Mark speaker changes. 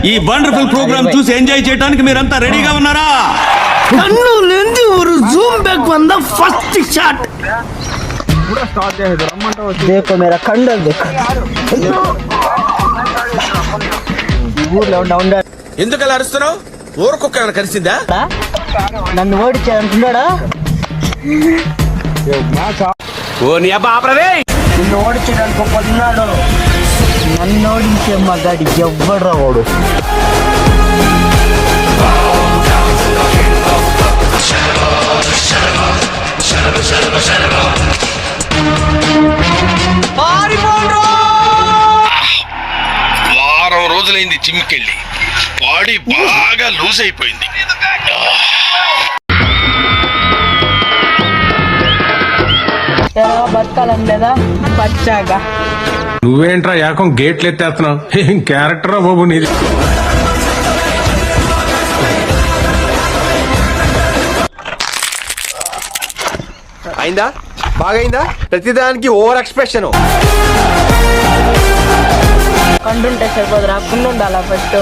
Speaker 1: ఈ wonderful programme చూసి enjoy చేయడానికి మీరంతా రెడీగా ఉన్నారా?
Speaker 2: కన్నులేంది ఒక జూమ్ బ్యాక్ వంద ఫస్ట్ షాట్
Speaker 3: पूरा स्टार्ट है रम्मंटा
Speaker 2: देखो मेरा कंडल देखो
Speaker 4: ఎందుకు అలా అరుస్తున్నావు? ఊరకొక్క కలిసిందా?
Speaker 2: నన్ను ఓడించాడంటున్నాడా?
Speaker 4: ఓ నీ అబ్బా ఆపరదే.
Speaker 2: నిన్ను ఓడించడానికి ఒప్పుకున్నాడు. నన్ను ఓడించే మగాడి ఎవ్వడ్రా వాడు.
Speaker 5: వారం రోజులైంది జిమ్కెళ్ళి, బాడీ బాగా లూజ్ అయిపోయింది.
Speaker 2: బతకాలని లేదా పచ్చాగా?
Speaker 6: నువ్వేంట్రా ఏకం గేట్లు ఎత్తేస్తున్నావు? ఏం క్యారెక్టరా బాబు నీది?
Speaker 4: అయిందా? బాగైందా? ప్రతిదానికి ఓవర్ ఎక్స్ప్రెషన్.
Speaker 2: కండుంటే సరిపోదురా, కుండు ఉండాలా ఫస్ట్.